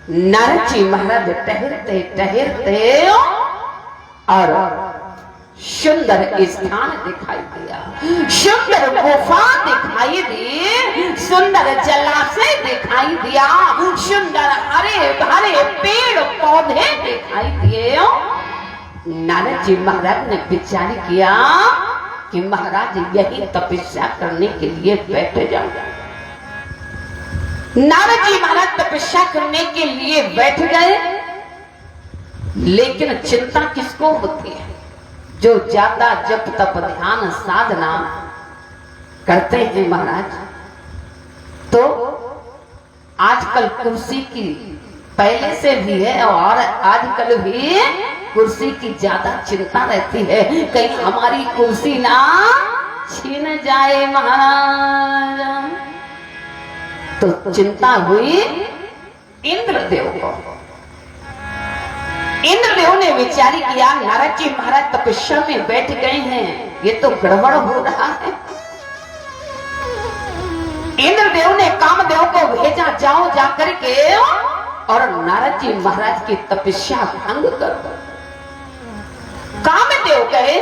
नारद जी महाराज टहलते टहलते और सुंदर स्थान दिखाई दिया, सुंदर गुफा दिखाई दी, सुंदर जलाशय दिखाई दिया, सुंदर हरे भरे पेड़ पौधे दिखाई दिए। नारद जी महाराज ने विचार किया कि महाराज यही तपस्या करने के लिए बैठे जाओ। नारद जी महाराज तपस्या करने के लिए बैठ गए, लेकिन चिंता किसको होती है? जो ज्यादा जप तप ध्यान साधना करते हैं महाराज। तो आजकल कुर्सी की पहले से भी है और आजकल भी कुर्सी की ज्यादा चिंता रहती है, कहीं हमारी कुर्सी ना छीन जाए महाराज। तो चिंता हुई इंद्रदेव को। इंद्रदेव ने विचार किया नारद जी महाराज तपस्या में बैठ गए हैं, ये तो गड़बड़ हो रहा है। इंद्रदेव ने कामदेव को भेजा, जाओ जाकर के और नारद जी महाराज की तपस्या भंग कर दो। कामदेव गए,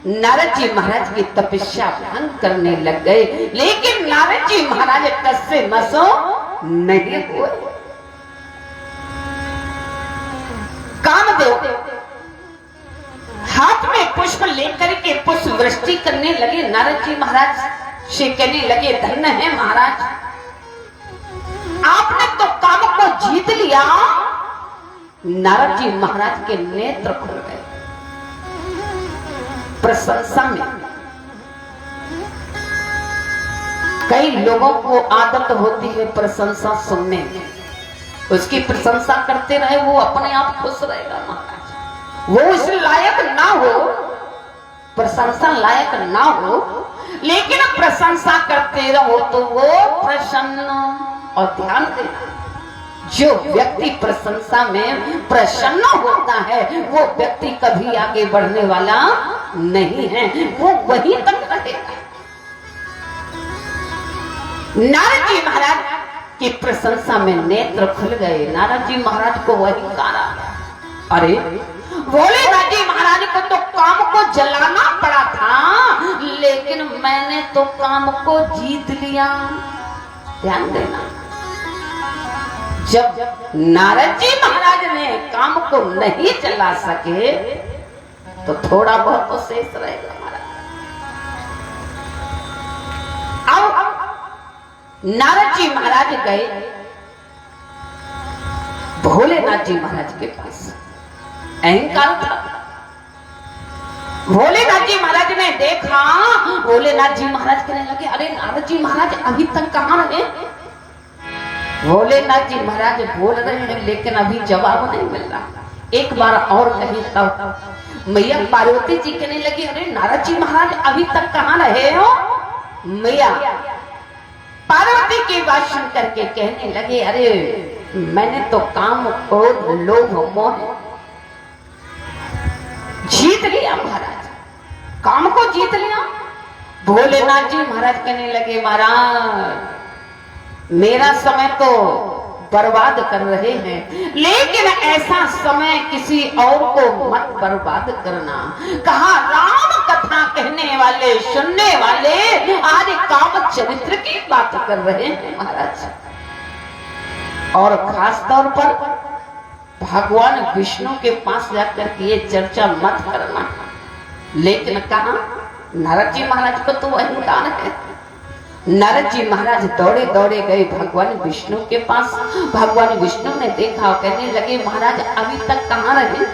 नारद जी महाराज की तपस्या भंग करने लग गए, लेकिन नारद जी महाराज टस से मसो नहीं हुए। कामदेव हाथ में पुष्प लेकर के पुष्प वृष्टि करने लगे। नारद जी महाराज से कहने लगे धन्य है महाराज, आपने तो काम को जीत लिया। नारद जी महाराज के नेत्र खुल गए प्रशंसा में। कई लोगों को आदत होती है प्रशंसा सुनने की, उसकी प्रशंसा करते रहे, वो अपने आप खुश रहेगा महाराज। वो इस लायक ना हो, प्रशंसा लायक ना हो, लेकिन प्रशंसा करते रहो तो वो प्रसन्न। और ध्यान देना, जो व्यक्ति प्रशंसा में प्रसन्न होता है वो व्यक्ति कभी आगे बढ़ने वाला नहीं है, वो वहीं तक रहेगा। नारद जी महाराज की प्रशंसा में नेत्र खुल गए। नारद जी महाराज को वही कहा, अरे भोलेनाथ जी महाराज को तो काम को जलाना पड़ा था, लेकिन मैंने तो काम को जीत लिया। ध्यान देना, जब नारद जी महाराज ने काम को नहीं चला सके तो थोड़ा बहुत तो शेष रहेगा महाराज। अब नारद जी महाराज गए भोलेनाथ जी महाराज के पास। अहंकार था। भोलेनाथ जी महाराज ने देखा, भोलेनाथ जी महाराज कहने लगे अरे नारद जी महाराज अभी तक कहाँ रहे? भोलेनाथ जी महाराज बोल रहे हैं लेकिन अभी जवाब नहीं मिल रहा। एक बार और कहीं तब मैया पार्वती जी कहने लगी अरे नारद जी महाराज अभी तक कहाँ रहे हो? मैया पार्वती की बात सुन करके कहने लगे अरे मैंने तो काम क्रोध लोभ मोह जीत लिया महाराज, काम को जीत लिया। भोलेनाथ जी महाराज कहने लगे महाराज मेरा समय तो बर्बाद कर रहे हैं, लेकिन ऐसा समय किसी और को मत बर्बाद करना। कहा राम कथा कहने वाले सुनने वाले आज काम चरित्र की बात कर रहे हैं महाराज, और खास तौर पर भगवान विष्णु के पास जाकर के ये चर्चा मत करना। लेकिन कहा नारद जी महाराज को तो अहंकार है। नारद जी महाराज दौड़े दौड़े गए भगवान विष्णु के पास। भगवान विष्णु ने देखा और कहने लगे महाराज अभी तक कहाँ रहे?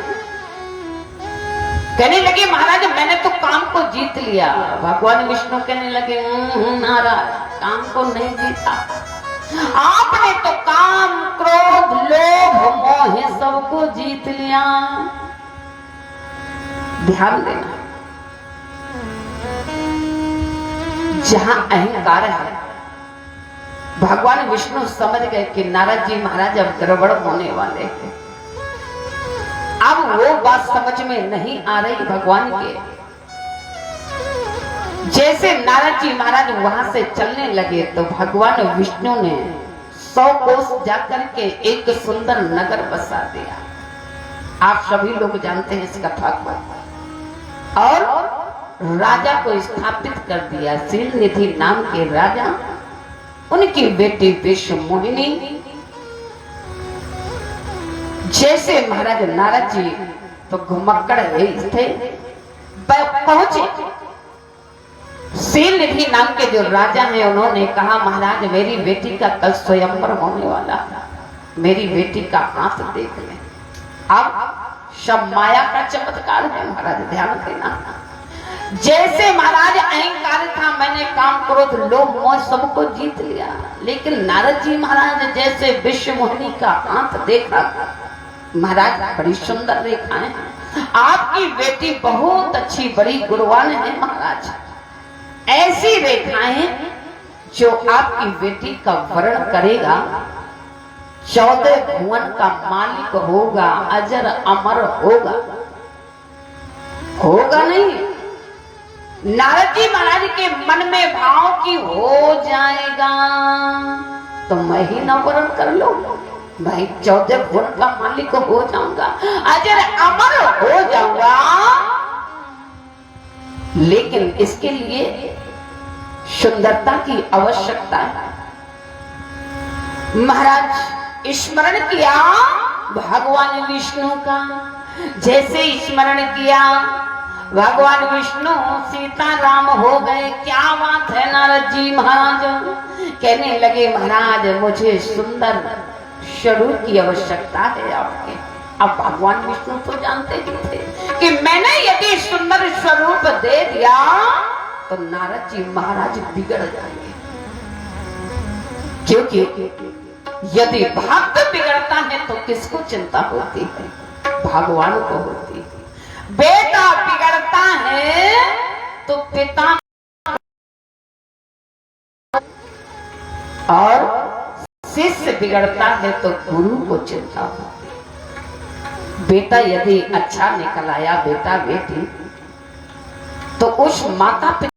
कहने लगे महाराज मैंने तो काम को जीत लिया। भगवान विष्णु कहने लगे महाराज काम को नहीं जीता, आपने तो काम क्रोध लोभ मोह सबको जीत लिया। ध्यान देना, जहां अहंकार है भगवान विष्णु समझ गए कि नारद जी महाराज अब गड़बड़ होने वाले हैं। अब वो बात समझ में नहीं आ रही भगवान के। जैसे नारद जी महाराज वहां से चलने लगे तो भगवान विष्णु ने 100 कोस जाकर के एक सुंदर नगर बसा दिया। आप सभी लोग जानते हैं इस कथा को। और राजा को स्थापित कर दिया। शीलनिधि नाम के राजा, उनकी बेटी विश्व मोहिनी। जैसे महाराज नारद जी तो घुमक्कड़ थे, पहुंचे। शीलनिधि नाम के जो राजा हैं, उन्होंने कहा महाराज मेरी बेटी का कल स्वयंवर होने वाला, मेरी बेटी का हाथ देख लें। अब सब माया का चमत्कार है महाराज, ध्यान देना। जैसे महाराज अहंकार था, मैंने काम क्रोध लोभ मोह सबको जीत लिया, लेकिन नारद जी महाराज जैसे विश्व मोहिनी का हाथ देखा, महाराज बड़ी सुंदर रेखाएं, आपकी बेटी बहुत अच्छी बड़ी गुणवान है महाराज। ऐसी रेखाएं जो आपकी बेटी का वर्ण करेगा, 14 भुवन का मालिक होगा, अजर अमर होगा। होगा नहीं, नारद जी महाराज के मन में भाव की हो जाएगा तो मैं ही न वर्ण कर लो भाई, 14 भुवन का मालिक हो जाऊंगा, अजर अमर हो जाऊंगा। लेकिन इसके लिए सुंदरता की आवश्यकता है। महाराज स्मरण किया भगवान विष्णु का। जैसे स्मरण किया भगवान विष्णु, सीता राम हो गए। क्या बात है नारद जी महाराज, कहने लगे महाराज मुझे सुंदर स्वरूप की आवश्यकता है आपके। अब भगवान विष्णु तो जानते ही थे कि मैंने यदि सुंदर स्वरूप दे दिया तो नारद जी महाराज बिगड़ जाएंगे, क्योंकि यदि भक्त बिगड़ता है तो किसको चिंता होती है? भगवान को होती है। बेटा बिगड़ता है तो पिता, और शिष्य बिगड़ता है तो गुरु को चिंता होती है। बेटा यदि अच्छा निकल आया, बेटा बेटी, तो उस माता पिता